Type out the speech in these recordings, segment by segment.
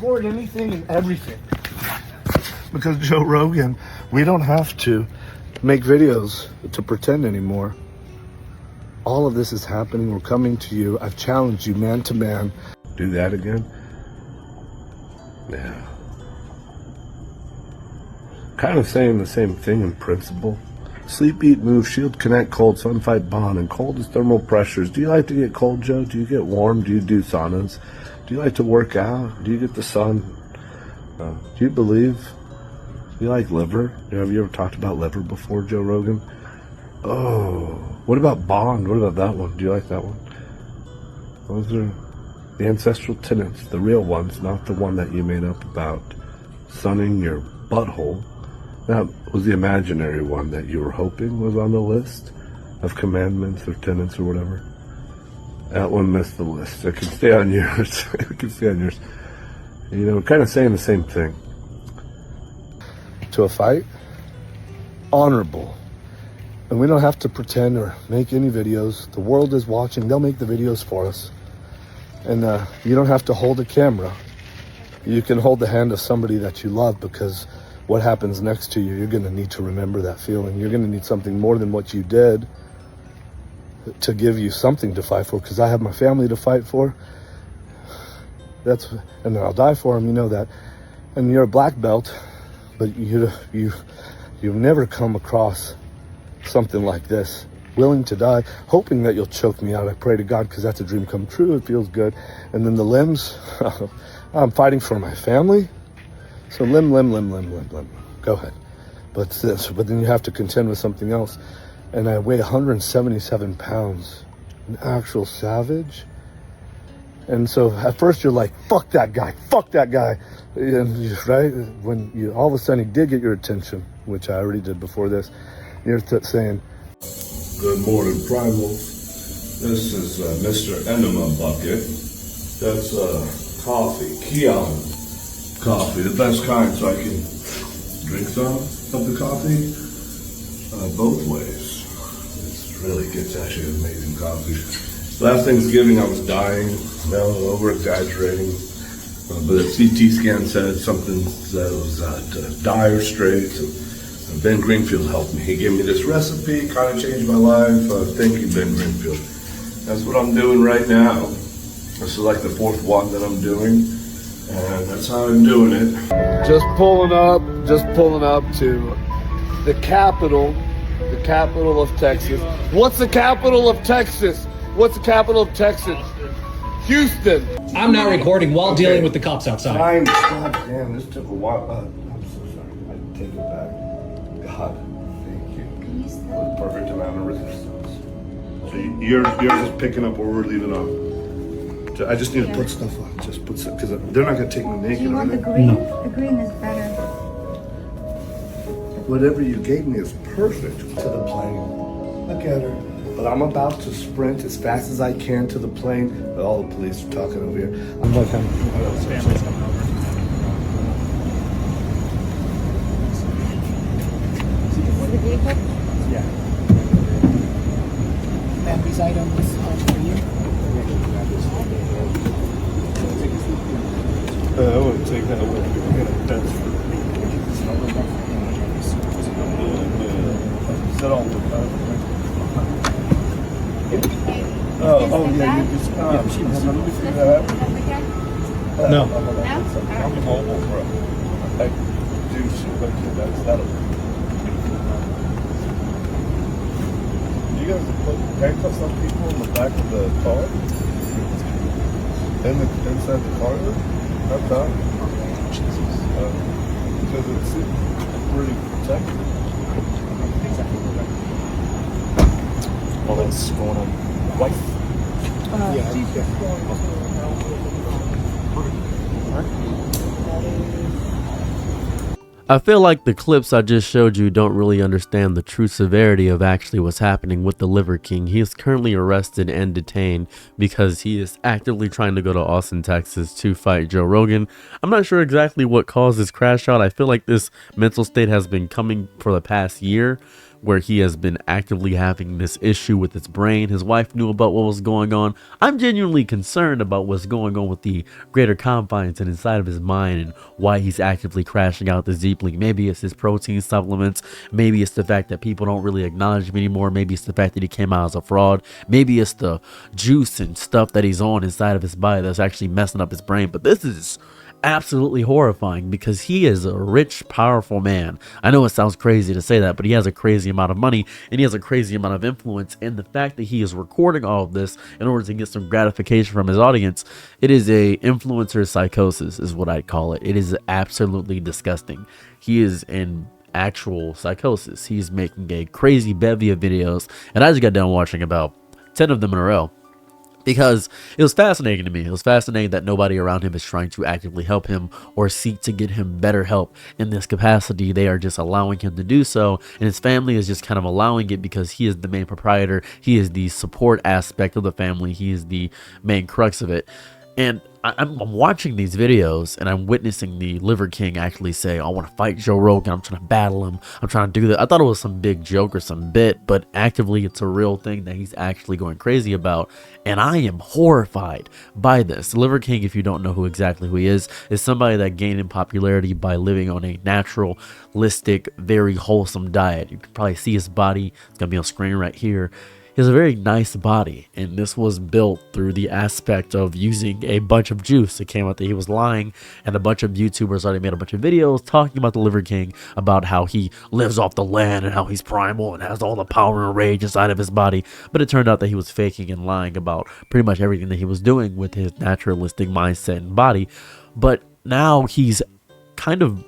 record anything and everything. Because Joe Rogan, we don't have to make videos to pretend anymore. All of this is happening. We're coming to you. I've challenged you man to man. Do that again? Yeah. Kind of saying the same thing in principle. Sleep, eat, move, shield, connect, cold, sun, fight, bond. And cold is thermal pressures. Do you like to get cold, Joe? Do you get warm? Do you do saunas? Do you like to work out? Do you get the sun? Do you believe? Do you like liver? Have you ever talked about liver before, Joe Rogan? Oh, what about bond? What about that one? Do you like that one? Those are the ancestral tenets, the real ones, not the one that you made up about sunning your butthole. That was the imaginary one that you were hoping was on the list of commandments or tenets or whatever. That one missed the list. It can stay on yours. It can stay on yours. You know, kind of saying the same thing. To a fight, honorable. And we don't have to pretend or make any videos. The world is watching. They'll make the videos for us. And you don't have to hold a camera. You can hold the hand of somebody that you love, because what happens next to you, you're going to need to remember that feeling. You're going to need something more than what you did to give you something to fight for, because I have my family to fight for. And then I'll die for them, you know that. And you're a black belt, but you've never come across something like this. Willing to die, hoping that you'll choke me out. I pray to God, because that's a dream come true. It feels good. And then the limbs, I'm fighting for my family. So limb. Go ahead. But then you have to contend with something else. And I weigh 177 pounds. An actual savage. And so at first you're like, fuck that guy. And right? When you all of a sudden he did get your attention, which I already did before this, you're saying, good morning, primals. This is Mr. Enema Bucket. That's coffee, Keon coffee, the best kind, so I can drink some of the coffee both ways. It really gets actually amazing coffee. Last Thanksgiving I was dying, over exaggerating, but a CT scan said something that was dire straits. Ben Greenfield helped me. He gave me this recipe, kind of changed my life. Thank you, Ben Greenfield. That's what I'm doing right now. This is like the fourth one that I'm doing, and that's how I'm doing it. just pulling up to the capital of Texas. What's the capital of Texas? Houston. I'm not recording while dealing with the cops outside. God damn, this took a while. I'm so sorry. I take it back. God, thank you. What a perfect amount of resistance. So yours is picking up where we're leaving off. I just need to put stuff on. Just put stuff, because they're not going to take me naked. Do you want the green? No. The green is better. Whatever you gave me is perfect. To the plane. Look at her. But I'm about to sprint as fast as I can to the plane. But all the police are talking over here. I'm like, His family's coming over. For the vehicle? Yeah. Ma'am, these items are for you. I wouldn't take that away. That's for me. Is that all the time? Oh, yeah, you just, she was let me figure that out. No. I'm mobile, bro. I do shit like that'll. You guys put handcuffs on people in the back of the car? Inside the car? How come? Because it's pretty protected. All that's going on. Wife. I feel like the clips I just showed you don't really understand the true severity of actually what's happening with the Liver King. He is currently arrested and detained because he is actively trying to go to Austin, Texas to fight Joe Rogan. I'm not sure exactly what caused this crash out. I feel like this mental state has been coming for the past year, where he has been actively having this issue with his brain. His wife knew about what was going on. I'm genuinely concerned about what's going on with the greater confines and inside of his mind and why he's actively crashing out this deeply. Maybe it's his protein supplements. Maybe it's the fact that people don't really acknowledge him anymore. Maybe it's the fact that he came out as a fraud. Maybe it's the juice and stuff that he's on inside of his body that's actually messing up his brain. But this is absolutely horrifying because he is a rich, powerful man. I know it sounds crazy to say that, but he has a crazy amount of money and he has a crazy amount of influence. And the fact that he is recording all of this in order to get some gratification from his audience, it is a influencer psychosis is what I'd call it. It is absolutely disgusting. He is in actual psychosis. He's making a crazy bevy of videos, and I just got done watching about 10 of them in a row, because it was fascinating to me. It was fascinating that nobody around him is trying to actively help him or seek to get him better help in this capacity. They are just allowing him to do so, and his family is just kind of allowing it because he is the main proprietor. He is the support aspect of the family. He is the main crux of it. And I'm watching these videos and I'm witnessing the Liver King actually say, I want to fight Joe Rogan. I'm trying to battle him. I'm trying to do that. I thought it was some big joke or some bit, but actively it's a real thing that he's actually going crazy about. And I am horrified by this. The Liver King, if you don't know who he is somebody that gained in popularity by living on a naturalistic, very wholesome diet. You can probably see his body. It's going to be on screen right here. He has a very nice body, and this was built through the aspect of using a bunch of juice. It came out that he was lying, and a bunch of YouTubers already made a bunch of videos talking about the Liver King, about how he lives off the land and how he's primal and has all the power and rage inside of his body. But it turned out that he was faking and lying about pretty much everything that he was doing with his naturalistic mindset and body. But now he's kind of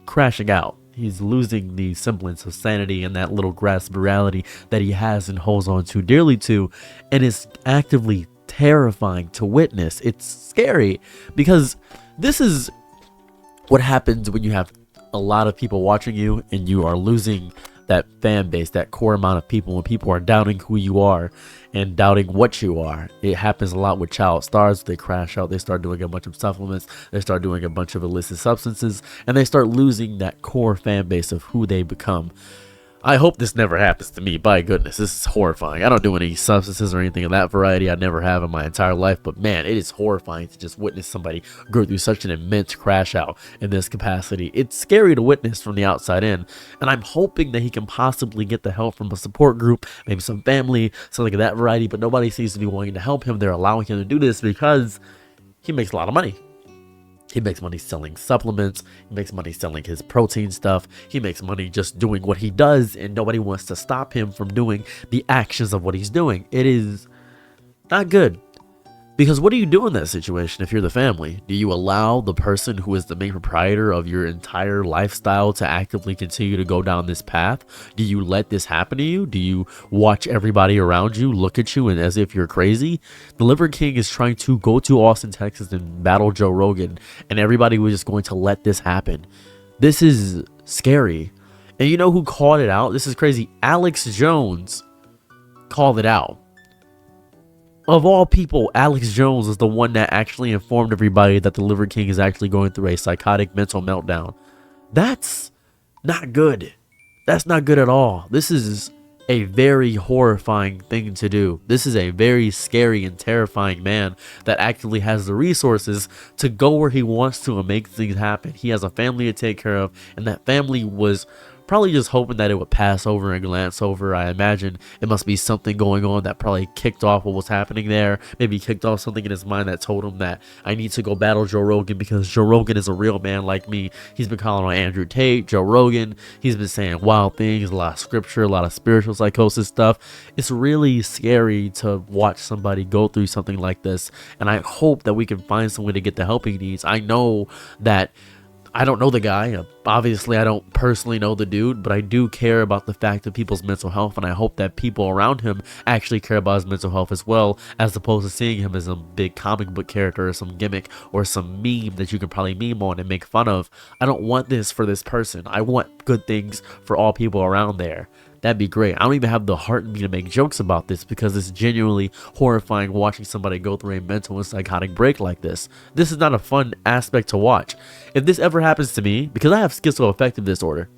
crashing out. He's losing the semblance of sanity and that little grasp of reality that he has and holds on to dearly to. And it's actively terrifying to witness. It's scary because this is what happens when you have a lot of people watching you and you are losing that fan base, that core amount of people, when people are doubting who you are and doubting what you are. It happens a lot with child stars. They crash out, they start doing a bunch of supplements, they start doing a bunch of illicit substances, and they start losing that core fan base of who they become. I hope this never happens to me. By goodness, this is horrifying. I don't do any substances or anything of that variety. I never have in my entire life. But man, it is horrifying to just witness somebody go through such an immense crash out in this capacity. It's scary to witness from the outside in. And I'm hoping that he can possibly get the help from a support group, maybe some family, something of that variety. But nobody seems to be wanting to help him. They're allowing him to do this because he makes a lot of money. He makes money selling supplements. He makes money selling his protein stuff. He makes money just doing what he does, and nobody wants to stop him from doing the actions of what he's doing. It is not good. Because what do you do in that situation if you're the family? Do you allow the person who is the main proprietor of your entire lifestyle to actively continue to go down this path? Do you let this happen to you? Do you watch everybody around you look at you and as if you're crazy? The Liver King is trying to go to Austin, Texas and battle Joe Rogan, and everybody was just going to let this happen. This is scary. And you know who called it out? This is crazy. Alex Jones called it out. Of all people, Alex Jones is the one that actually informed everybody that the Liver King is actually going through a psychotic mental meltdown. That's not good. That's not good at all. This is a very horrifying thing to do. This is a very scary and terrifying man that actually has the resources to go where he wants to and make things happen. He has a family to take care of, and that family was probably just hoping that it would pass over and glance over. I imagine it must be something going on that probably kicked off what was happening there. Maybe kicked off something in his mind that told him that I need to go battle Joe Rogan because Joe Rogan is a real man like me. He's been calling on Andrew Tate, Joe Rogan. He's been saying wild things, a lot of scripture, a lot of spiritual psychosis stuff. It's really scary to watch somebody go through something like this. And I hope that we can find some way to get the help he needs. I know that I don't know the guy. Obviously, I don't personally know the dude, but I do care about the fact of people's mental health, and I hope that people around him actually care about his mental health as well, as opposed to seeing him as a big comic book character or some gimmick or some meme that you can probably meme on and make fun of. I don't want this for this person. I want good things for all people around there. That'd be great. I don't even have the heart in me to make jokes about this because it's genuinely horrifying watching somebody go through a mental and psychotic break like this. This is not a fun aspect to watch. If this ever happens to me, because I have schizoaffective disorder,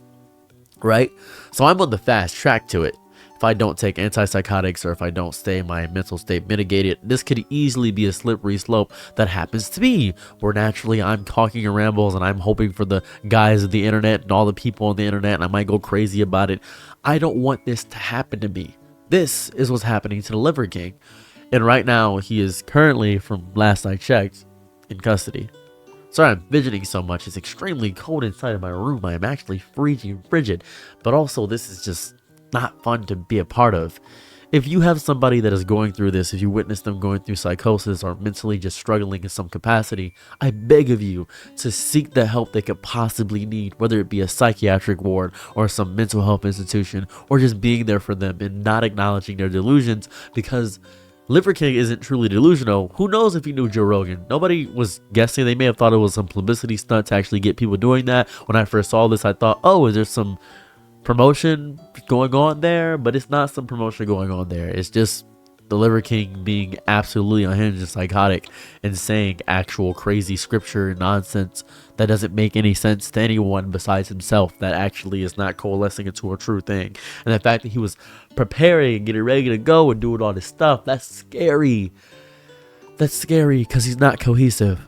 right? So I'm on the fast track to it. If I don't take antipsychotics or if I don't stay my mental state mitigated, this could easily be a slippery slope that happens to me, where naturally I'm talking in rambles and I'm hoping for the guys of the internet and all the people on the internet, and I might go crazy about it. I don't want this to happen to me. This is what's happening to the Liver King. And right now, he is currently, from last I checked, in custody. Sorry I'm fidgeting so much. It's extremely cold inside of my room. I am actually freezing frigid. But also, this is just not fun to be a part of. If you have somebody that is going through this, if you witness them going through psychosis or mentally just struggling in some capacity, I beg of you to seek the help they could possibly need, whether it be a psychiatric ward or some mental health institution, or just being there for them and not acknowledging their delusions, because Liver King isn't truly delusional. Who knows if he knew Joe Rogan? Nobody was guessing. They may have thought it was some publicity stunt to actually get people doing that. When I first saw this, I thought, oh, is there some promotion going on there? But it's not some promotion going on there. It's just the Liver King being absolutely unhinged and psychotic and saying actual crazy scripture nonsense that doesn't make any sense to anyone besides himself, that actually is not coalescing into a true thing. And the fact that he was preparing, getting ready to go and doing all this stuff, that's scary. That's scary because he's not cohesive.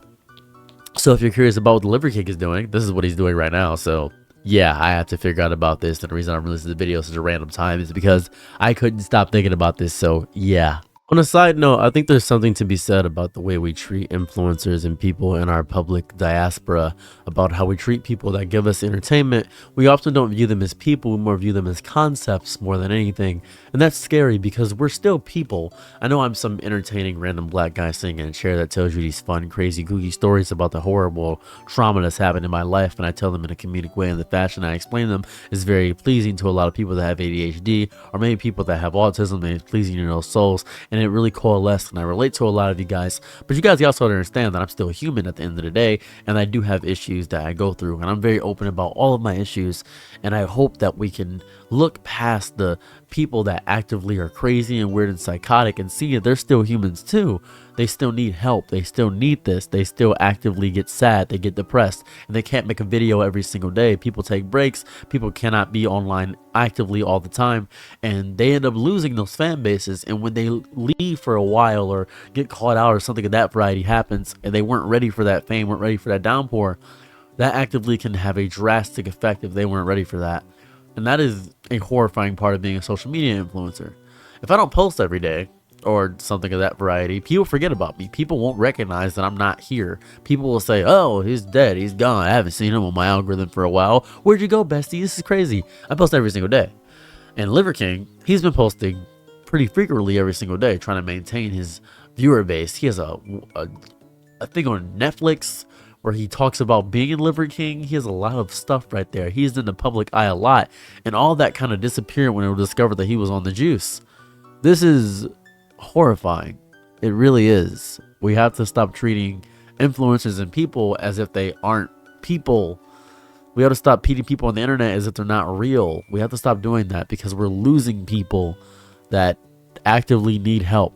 So if you're curious about what the Liver King is doing, this is what he's doing right now. So yeah, I have to figure out about this. And the reason I'm releasing the video at such a random time is because I couldn't stop thinking about this. So yeah. On a side note, I think there's something to be said about the way we treat influencers and people in our public diaspora, about how we treat people that give us entertainment. We often don't view them as people, we more view them as concepts more than anything. And that's scary because we're still people. I know I'm some entertaining random black guy sitting in a chair that tells you these fun, crazy, kooky stories about the horrible trauma that's happened in my life, and I tell them in a comedic way, and the fashion I explain them is very pleasing to a lot of people that have ADHD, or maybe people that have autism, and it's pleasing to those souls. And it really coalesced, and I relate to a lot of you guys, but you guys also understand that I'm still human at the end of the day, and I do have issues that I go through, and I'm very open about all of my issues. And I hope that we can look past the people that actively are crazy and weird and psychotic and see that they're still humans too. They still need help. They still need this. They still actively get sad. They get depressed, and they can't make a video every single day. People take breaks. People cannot be online actively all the time, and they end up losing those fan bases. And when they leave for a while or get caught out or something of that variety happens, and they weren't ready for that fame, weren't ready for that downpour, that actively can have a drastic effect if they weren't ready for that. And that is a horrifying part of being a social media influencer. If I don't post every day or something of that variety, people forget about me. People won't recognize that I'm not here. People will say, oh, he's dead, he's gone, I haven't seen him on my algorithm for a while. Where'd you go, bestie? This is crazy. I post every single day. And Liver King, he's been posting pretty frequently every single day, trying to maintain his viewer base. He has a thing on Netflix where he talks about being in Liver King. He has a lot of stuff right there. He's in the public eye a lot, and all that kind of disappeared when it was discovered that he was on the juice. This is horrifying. It really is. We have to stop treating influencers and people as if they aren't people. We have to stop treating people on the internet as if they're not real. We have to stop doing that because we're losing people that actively need help.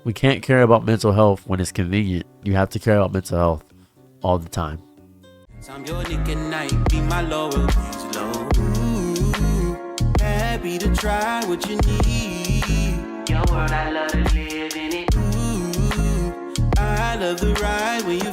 We can't care about mental health when it's convenient. You have to care about mental health all the time. I'm your nigga night, be my loyalties low. Ooh, happy to try what you need. Your world, I love to live in it. Ooh, I love the ride when you